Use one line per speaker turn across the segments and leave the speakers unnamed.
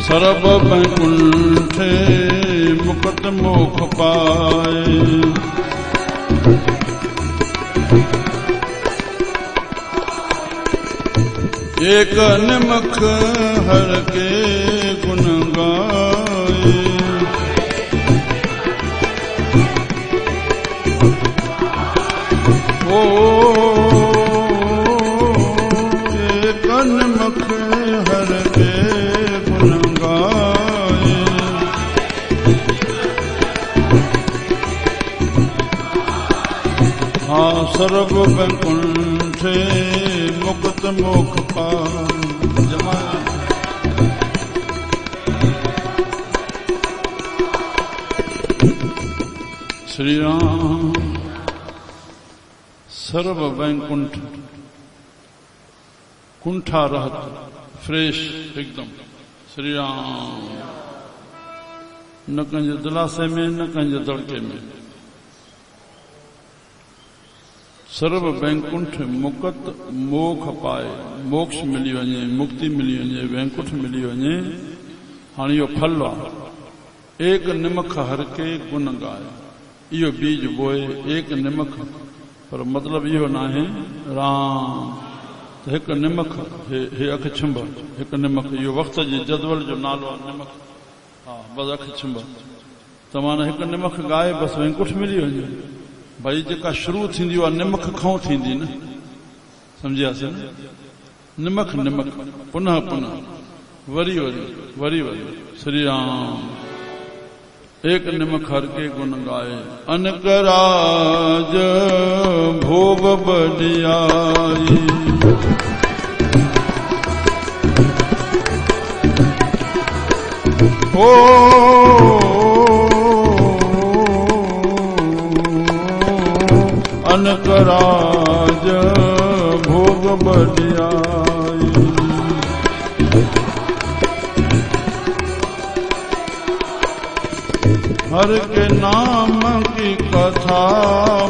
सरब बैकुंठे मुकुट मोख पाए, एक निमख हर के गुण गाए, ओ एक निमख हर के गुण गाए, हाँ सर्व बैकुंठे मुकुट मोख पाए। जमा श्री राम सर्व वैकुंठ कुंठा रहत फ्रेश एकदम। श्री राम न कंहिंजे दिलासे में न कंहिंजे दड़के में। सर्व वैकुंठ मुकुट मोख पाए, मोक्ष मिली वञे, मुक्ति मिली वञे, वैकुंठ मिली वञे। हाणे इहो फल आहे। एक निमख हर के गुण गाए, इहो बीज बोए एक निमख, पर मतलब इहो न आहे राम त हिकु निमख हे अख छिंब, हिकु निमख, इहो वक़्त जे जदवल जो नालो आहे निमख। हा बसि अख छिंब त माना हिकु निमख गाए बसि वैकुंठ मिली वञे। भाई जेका शुरू थींदी आहे निमख खां थींदी न, सम्झियासीं न? निमख निमख पुनः पुनः worry worry worry worry. Shri Ram एक निमख हर के गुण गाए, अनक राज भोग बढ़ियाई, ओ अनक राज भोग बढ़ियाई, हर के नाम की कथा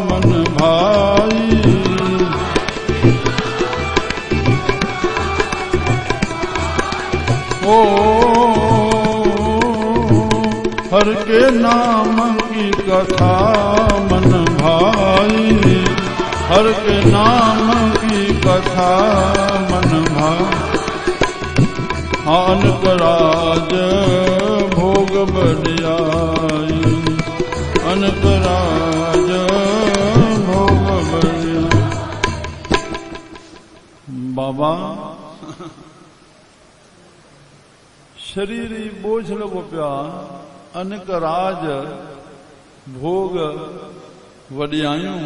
मन भाई, ओ हर के नाम की कथा मन भाई, हर के नाम की कथा मन भाई। अनक राज भोग बढ़ियाई, अनक राज भोग बढ़ियाई। बाबा शरीर ही बोझ लगो पिया, अनक राज भोग वडियायूं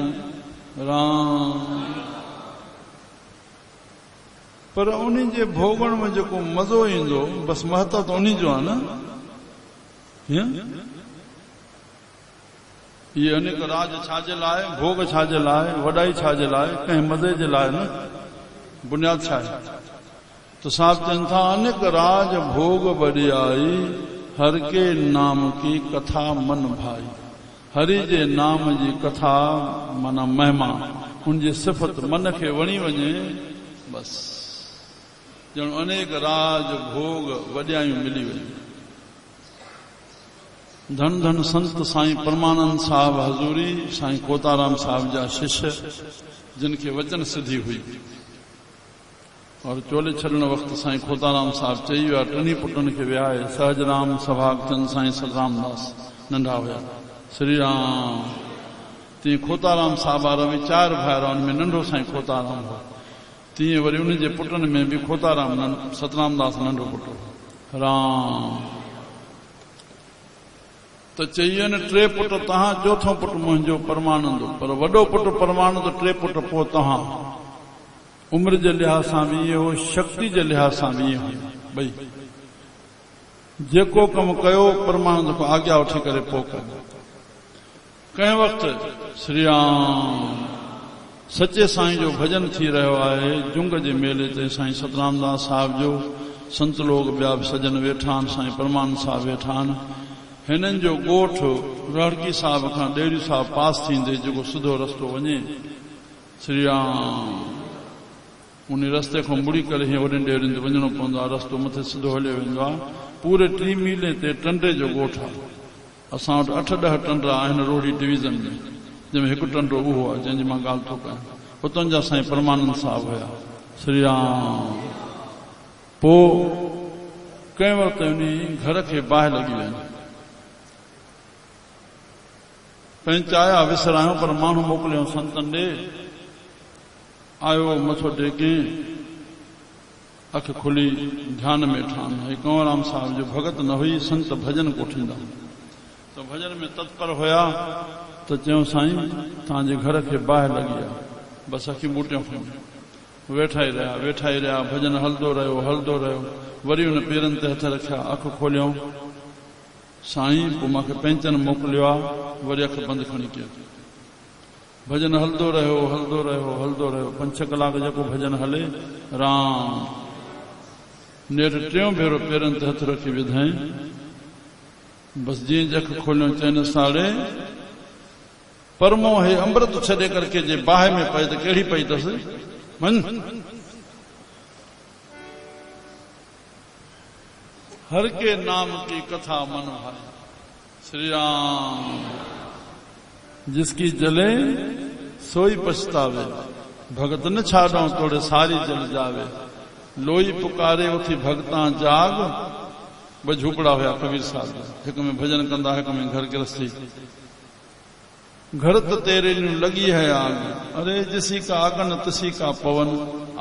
राम, पर उन्हीं जे भोगण में जेको मज़ो ईंदो बस महत्व तो उन्हीं जो आहे न। ये अनेक राज छाजे लाइ, भोग छाजे लाइ, वॾाई छाजे लाइ, कंहिं मज़े जे लाइ न, बुनियाद छा आहे? तो साहब चवनि था अनेक राज भोग बढ़ियाई, हर के नाम की कथा मन भाई। हरि जे नाम जी कथा माना महिमा, उनजी सिफ़त मन खे वणी वञे बस ॼण अनेक राज भोग वॾियायूं मिली वञे। धन धन संत साईं परमानंद साहब हज़ूरी, साईं कोताराम साहब जा शिष्य, जिन खे वचन सिद्धि हुई और चोले छॾण वक़्तु साईं खोताराम साहब चई विया, टिनी पुटनि खे विहाए सहजराम सभागचंद साईं सतरामदास नंढा हुया। श्री राम तीअं खोताराम साहब वारा बि 4 भाइर, उनमें नंढो साईं खोताराम हो। तीअं वरी उन जे पुटनि में बि खोताराम सतरामदास नंढो पुटु राम। त चईनि 3 पुट तव्हां, चौथो पुटु मुंहिंजो परमानंद, पर वॾो पुटु परमानंद, 3 पुट पोइ तव्हां। उम्र जे लिहाज़ सां बि इहो हो, शक्ति जे लिहाज़ सां बि इहो हो। भई जेको कमु कयो परमानंद खां आज्ञा वठी करे पोइ कयो। कंहिं वक़्तु श्री राम सचे साईं जो भजन थी रहियो आहे जुंग जे मेले ते। साईं सतरामदास साहिब जो संत लोग ॿिया बि सजन वेठा आहिनि, साईं परमानंद साहिब वेठा आहिनि। हिननि जो ॻोठ रड़की साहिब खां डेरी साहिब पास थींदे जेको सिधो रस्तो वञे श्री राम उन रस्ते खां मुड़ी करे हीअं वॾनि ॾेरनि ते वञणो पवंदो आहे। रस्तो मथे सिधो हलियो वेंदो आहे। पूरे 3 मीले ते टंडे जो ॻोठ आहे। असां वटि 8-10 टंडरा आहिनि रोहिड़ी डिवीज़न में, जंहिंमें हिकु टंडो उहो आहे जंहिंजी मां ॻाल्हि थो कयां। हुतां जा साईं परमानंद साहिब हुया श्री राम। पोइ कंहिं वक़्तु उन घर खे बाहि लॻी वञे पंचाया विसरायो पर माण्हू मोकिलियो संतनि ॾे। आयो मथो टेके अख खुली ध्यान में ठान। कंवरराम साहिब जो भगत न हुई, संत भजन कोठींदा तो भजन में तत्पर हुया। तो चयो साईं तव्हांजे घर खे बाहि लॻी आहे। बसि अखी ॿूटियूं वेठा ई रहिया भजन हलंदो रहियो। वरी हुन पेरनि ते हथ रखिया, अख खोलियऊं साईं पोइ मूंखे पंचनि मोकिलियो आहे। वरी अख बंदि खणी कयो। भजन हलंदो रहियो 5-6 कलाक जेको भजन हले राम नेठ 3 भेरो पेरनि ते हथ रखी विधाई। बस जीअं अख खोलियो चइनि साड़े परमो हे अमृत छॾे करके जे बाहि में पए त कहिड़ी पई अथसि मन। हर के नाम की कथा मन भाई श्री राम। जिसकी जले सोई पछतावे, भगत न छाड़ो तोड़े सारी जल जावे। लोई पुकारे उथी भगतां जाग। ब झूपड़ा हुया कबीर साहब। एक में भजन कंदा, एक में घर गृहस्थी। घर तो तेरे न्यू लगी है आग, अरे जिसी का आगन तिसी का पवन।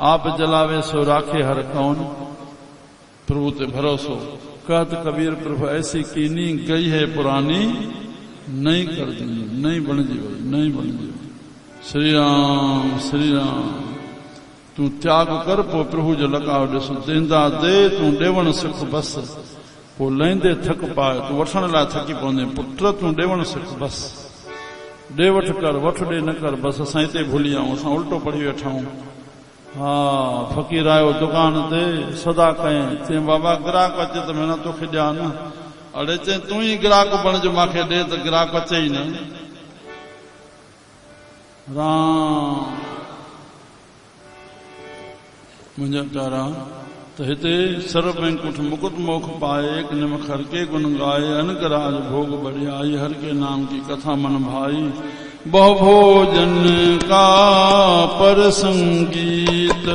आप जलावे सो राखे हर कौन, प्रभु ते भरोसो। कहत कबीर प्रभु ऐसी कीनी गई है पुरानी, नहीं कर दी नहीं बन जी। श्री राम तू त्याग कर पो प्रभु जो लकाव ॾिस। देंदा दे तू ॾेवण सिख बस, पो लहिंदे थक पाए। तू वठण लाइ थकी पवंदे, पुट तू ॾेवण सिख बस। ॾे वठ कर, वठ ॾे न कर बस। असां हिते भूली आऊं, असां उल्टो पढ़ी वेठा आहियूं। हा फ़कीर आयो दुकान ते सदा कयईं, चई बाबा ग्राहक अचे त मैं तोखे ॾियां न। अड़े चई तू ही ग्राहक बणिज मूंखे ॾे त ग्राहक अचे ई न। राम मुंहिंजा प्यारा त हिते सर्व बैंकुठ मुकुट मोख पाए, एक निमख हर के गुण गाए। अनगराज भोग बढ़ियाई, हर के नाम की कथा मन भाई। बहु भोजन का पर संगीत,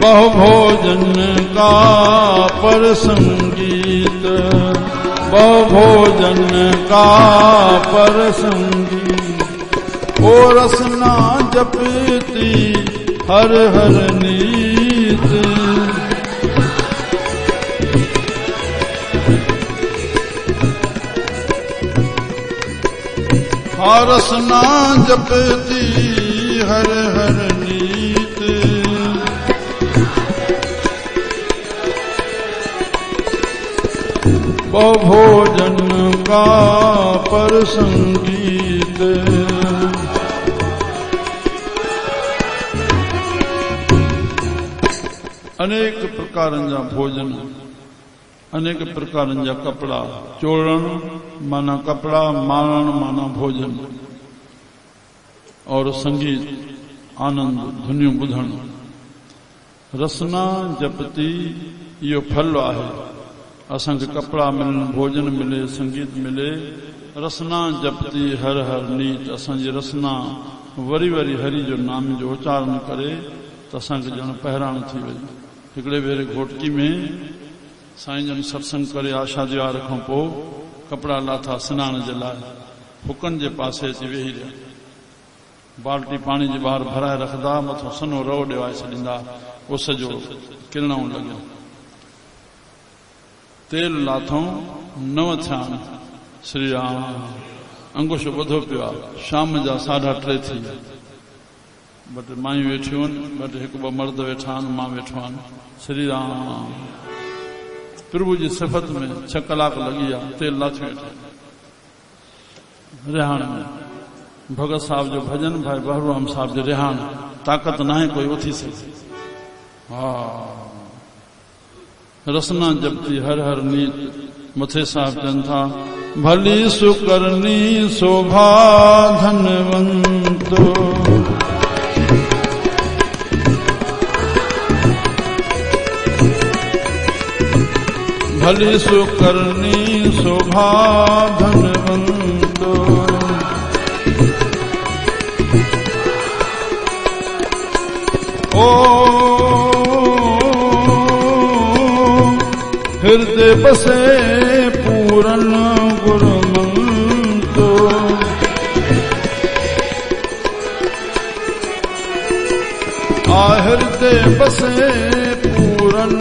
बहु भोजन का पर संगीत, बहु भोजन का पर संगीत। ओ रसना जपती हर हर नीत, रसना जपती हर हर नीत। बहु भोजन का पर संगीत, अनेक प्रकारनि जा भोजन, अनेक प्रकारनि जा कपड़ा। चोड़ण माना कपड़ा, मारण माना भोजन, और संगीत आनंद धुनियूं ॿुधण। रसना जपती इहो फल आहे। असांखे कपड़ा मिलनि, भोजन मिले, संगीत मिले। रसना जपती हर हर नीत। असांजी रसना वरी वरी हरि जो नाम जो उच्चारण करे त असांखे ॼण पहिराण थी वई। हिकिड़े भेरे घोटकी में साईं जन सत्संग करे आशा दीवार खां पोइ कपड़ा लाथा सनान जे लाइ फुकनि जे पासे अची वेही रहिया। बाल्टी पाणी जे ॿाहिरि भराए रखंदा, मथां सनो रओ ॾिवाए छॾींदा, उस जो किरणूं लॻियूं। तेल लाथऊं 9 थिया। श्री राम अंगुश ॿुधो पियो आहे। शाम जा 3:30 थी विया। ॿ टे मायूं वेठियूं आहिनि, हिकु ॿ मर्द वेठा आहिनि, मां वेठो आहिनि। श्री राम प्रभु जी सिफ़त में 6 कलाक लॻी विया। तेल लाथी वेठा रिहाण में। भगत साहब जो भजन, भाई बहरूराम साहब जो रिहाण। ताक़त न आहे कोई उथी सघे। हाँ रसना जपती हर हर नीत मथे साहब जन था भली सुकरनी शोभा धनवंतो भली सुकरनी शोभा धनवंतो ओ हृदय बसे पूरन गुरुमंतो आ हृदय बसे पूरन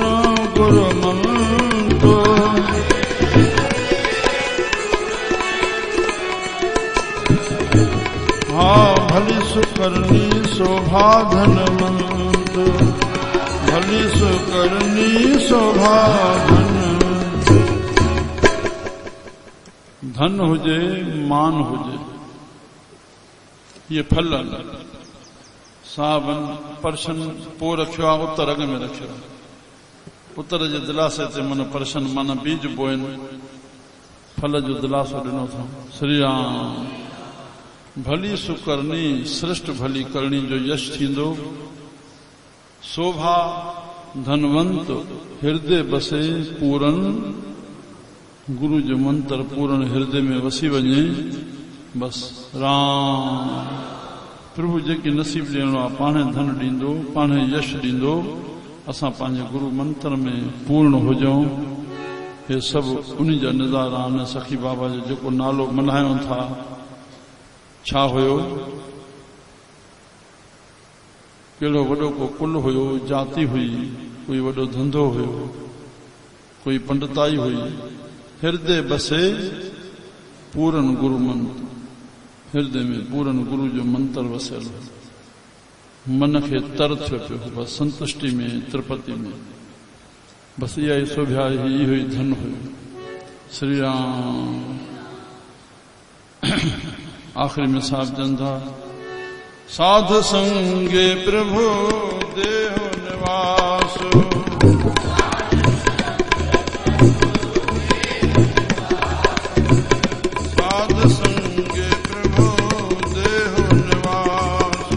गुरुमंतो हाँ भली सुकरनी शोभा धनवंतो भली सुकरनी शोभा धन हुजे मान हुजे ये फल साबन परशन पो रखियो आहे उत्तर अग में रखियो उत्तर जे दिलासे ते मन परशन मन बीज बोइन फल जो दिलासो ॾिनो अथऊं श्री राम भली सुकरनी श्रेष्ठ भली करणी जो यश थींदो शोभा धनवंत हृदय बसे पूरन गुरु जो मंत्र पूर्ण हृदय में वसी वञे बस राम प्रभु जेकी नसीब ॾियणो आहे पाणे धन ॾींदो पाणे यश ॾींदो असां पंहिंजे गुरु मंत्र में पूर्ण हुजऊं हे सभु उन्हीं जा नज़ारा आहिनि सखी बाबा जो जेको नालो मल्हायूं था छा हुयो कहिड़ो वॾो को कुल हुयो जाति हुई कोई वॾो धंधो हुयो कोई पंडिताई हुई हृदय बसे पूरन गुरु मंत्र हृदय में पूरन गुरु जो मंत्र वसियल मन खे तर थियो पियो बस संतुष्टि में त्रिपति में बस इहा ई शोभा इहो ई धन हुयो श्री राम आखिरी में साहब जन था साध संगे प्रभु देह निवास साध संगे प्रभु देह निवास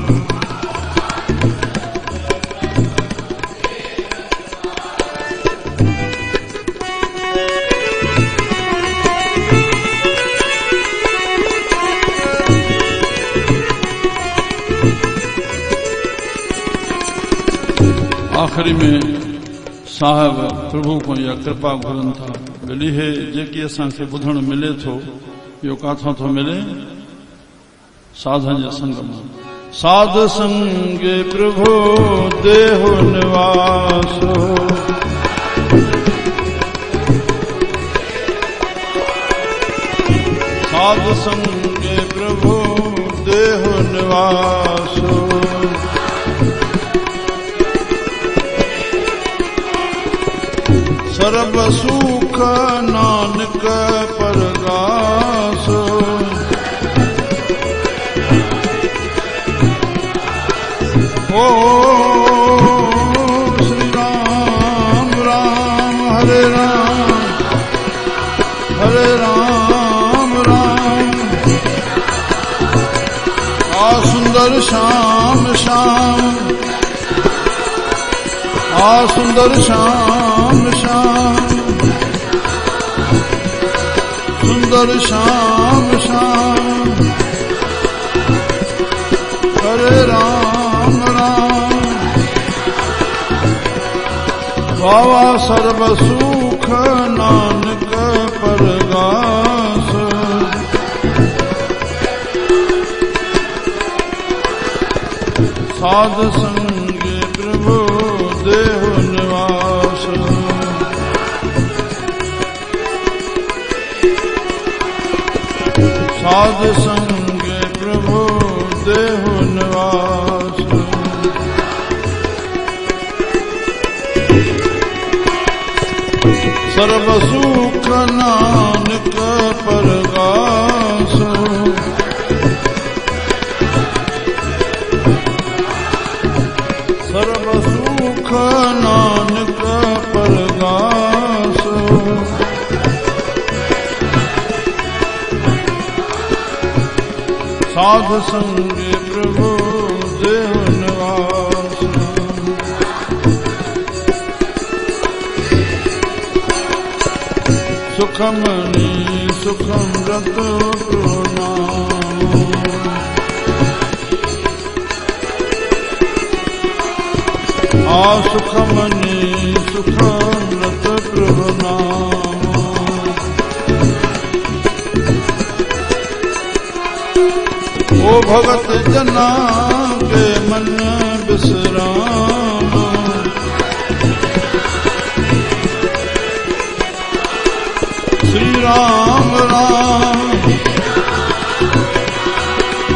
आखिरी में साहब प्रभु को या कृपा घुरन था भली है जेकी असांखे ॿुधण मिले थो इहो काथां थो मिले साधन जे संग मां साध संगे प्रभु देह निवास साध संगे प्रभु देह निवास सर्व सुख नानक परगास ओ श्री राम राम हरे राम राम आ सुंदर श्याम श्याम आ सुंदर श्याम श्याम सुंदर श्याम श्याम हरे राम राम बाबा सर्व सुख नानक परगास साध संगे प्रभु देह निवास साध संगे प्रभु देह निवास सर्व सुख नानक परगास सर्व सुख साध संगे प्रभु देव निवास सुखमणि सुखम रत प्रणाम सुखमणि सुखम रत प्रणाम ओ भगत जना के मन विश्राम श्री राम राम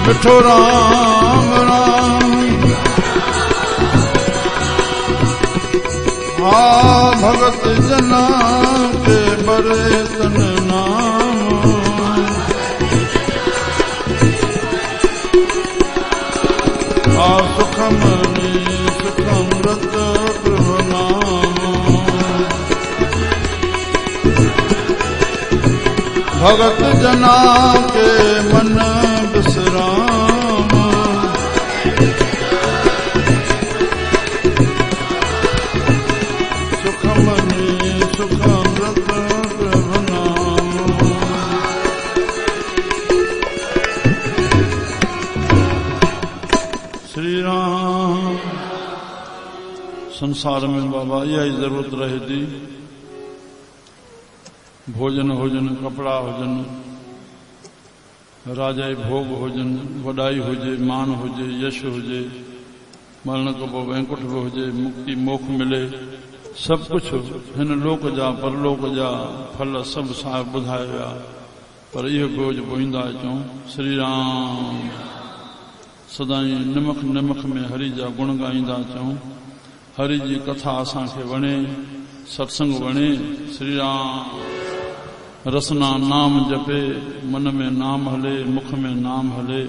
मिठो राम राम भगत जना के बड़े तन नाम सुखमणि सुखम रत प्रणाम भगत जना के मन विश्राम सुखमणि सुखम रत प्रणाम श्री राम संसार में बाबा यही जरूरत रहे थी भोजन होजन कपड़ा होजन राजा भोग होजन वॾाई हुजे मान हुजे यश हुजे मरण खां पोइ वैकुंठ बि हुजे मुक्ति मोख मिले सब कुछ हिन लोक जा परलोक जा फल सब साहिब ॿुधाया विया पर इहो बोझ बोईंदा अचूं श्री राम सदाई निमख निमख में हरि जा गुण ॻाईंदा अचूं हरि जी कथा असांखे वणे सत्संग वणे श्री राम रसना नाम जपे मन में नाम हले मुख में नाम हले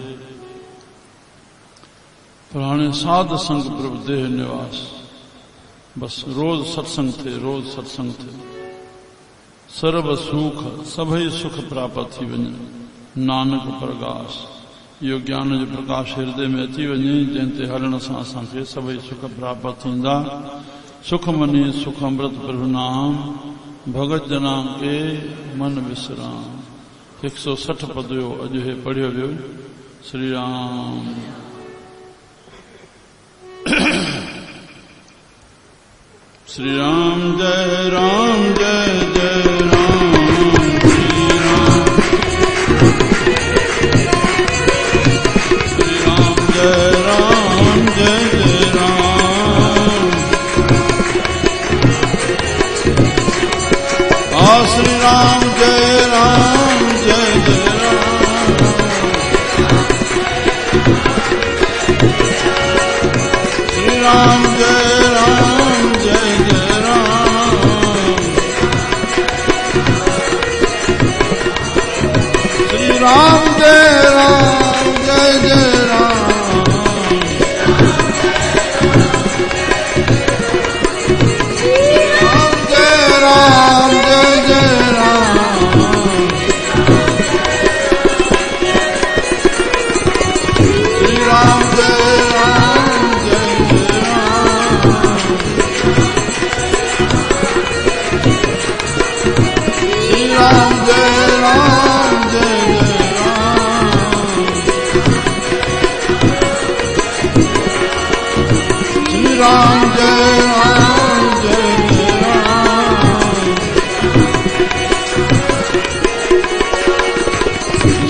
पर हाणे साध संग प्रभु देह निवास बस रोज सत्संग थे रोज सत्संग थे सर्व सुख सभई सुख प्राप्त थी वञे नानक प्रकाश इहो ज्ञान जो प्रकाश हृदय में अची वञे जंहिंते हलण सां असांखे सभई सुख प्राप्त थींदा सुखमणि सुख अमृत प्रभु नाम भगत जना के मन विश्राम 160 पदो अॼु हे पढ़ियो वियो श्री राम श्री राम जय जय राम श्री राम जय राम जय राम श्री राम जय राम जय राम श्री राम जय राम जय राम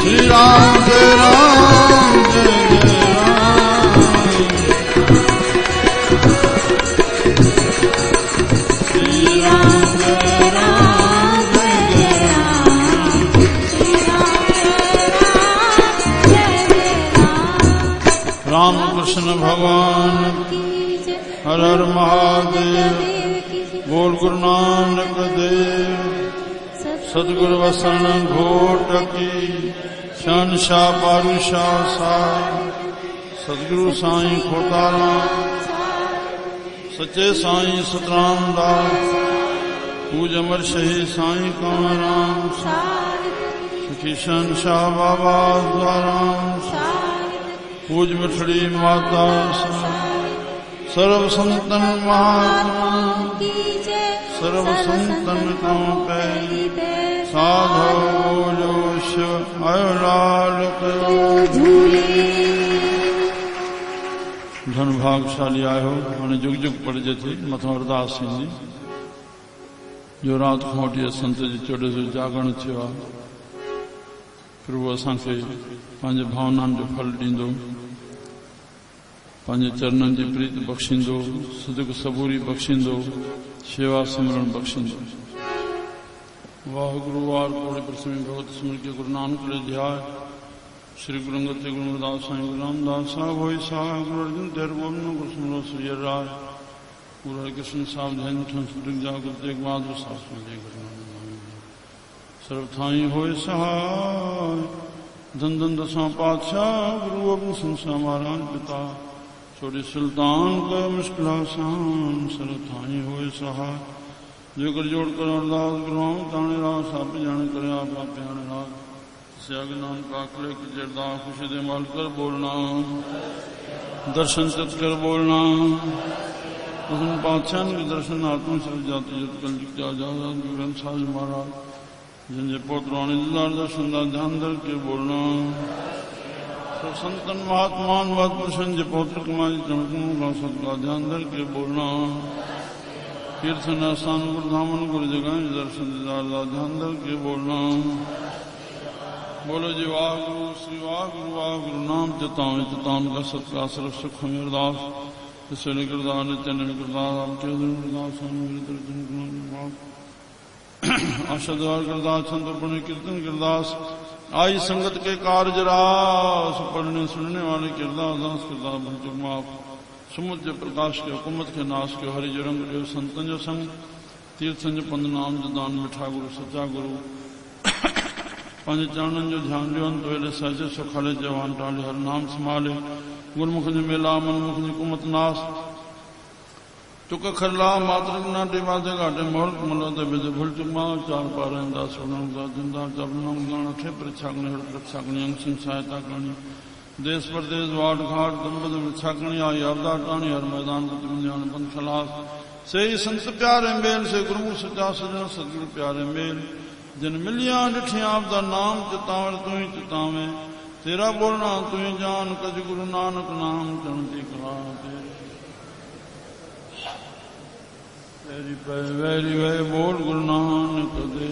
श्री राम जय राम जय राम कृष्ण भगवान हर हर महादेव बोल गुरु नानक देव सदगुरु वसन घोट की शहनशाह बादशाह साहिब सदगुरु साईं खोताराम सच्चे साईं सतराम दास पूज अमर शहीद साईं कांवराम किशन शाह बाबा द्वारा पूज मिठड़ी माता सर्व संतन महात्मा सर्व संतन को पे साधो जोश अयलाल धन भागशाली आयो हाणे जुग जुग पढ़जे थी मथो अरदास थींदी जो रात खां वठी संत जी चोॾे जो जागरण थियो आहे प्रभु असांखे पंहिंजे भावनाउनि जो फल ॾींदो पंहिंजे चरणनि जी प्रीत बख़्शींदो सिदक सबूरी बख़्शींदो शेवा सिमरन बख़्शींदो वाहिगुरु वार कोड़े प्रसमी भगवत स्मृति के गुरु नानक ले ध्याय श्री गुरु अंगद गुरु गुरुदास साईं गुरु रामदास साहब होई साहब गुरु अर्जुन देव गोविंद गुरु सुमरो सुरिय राय गुरु हरिकृष्ण साहब जैन ठन सुख जा गुरु तेग बहादुर साहब सुनिए गुरु सर्व थाई होए सहाय धन धन दसा पातशाह गुरु गोबिंद सिंह साहब महाराज पिता छोटे सुल्तान का मुश्किल आसान सर्व थाई होए सहाय जो कर जोड़ कर अरदास गुरुआं ताने रास आप जाने करे आप जाने रास त्यागनाम काकले की जरदा खुशी दे माल कर बोलना दर्शन चत कर बोलना उन पातशाह के दर्शन आत्मा से जाती जत कल जा ग्रंथ साज महाराज जिनके पोतरानी दिलदार दर्शन का ध्यान धर के बोलना सब संतन महात्मान वाद पुरुषन जे पौत्र कमाई चमकों का सबका ध्यान धर के बोलना तीर्थन स्थान गुरु धामन गुरु जगह दर्शन दिलदार का ध्यान धर के बोलना बोलो जी वाह गुरु श्री वाह गुरु नाम जताओ जतान का सत्का सर्व सुख अरदास इसलिए गिरदास नित्य गिरदास आपके गिरदास आशा द्वार गिरदास छंद पुण्य कीर्तन गिरदास आई संगत के कार्य रास पढ़ने सुनने वाले गिरदास दास गिरदास भंजुर माफ समुद्र प्रकाश के हुकूमत के नाश के हरि जो रंग जो संतन जो संग तीर्थन जो पंद नाम जो दान मिठा गुरु सच्चा गुरु पंहिंजे चरणनि जो ध्यानु ॾियनि तो एॾे सहजे सुखाले जवान टाले हर नाम संभाले गुरमुख जो मेला मनमुख जी कुमत नास तुक खरला मात्र ना टेवा से घाटे मोहल कमलो ते बिज भुल चुमा चार पारंदा सोनम दा जिंदा जबनम गाना थे प्रछागणी हर प्रछागणी अंशन सहायता करनी देश प्रदेश वाट घाट दंबद प्रछागणी आई आपदा टाणी हर मैदान को जान बंद खलास से संत प्यारे मेल से गुरमुख सच्चा सजन सतगुरु प्यारे मेल जिन मिलिया डिठिया आपदा नाम चितावर तू ही चितावे तेरा बोलना तू ही जान कज गुरु नानक नाम चढ़ती कला तेरी पै वैरी वै बोल गुरु नानक दे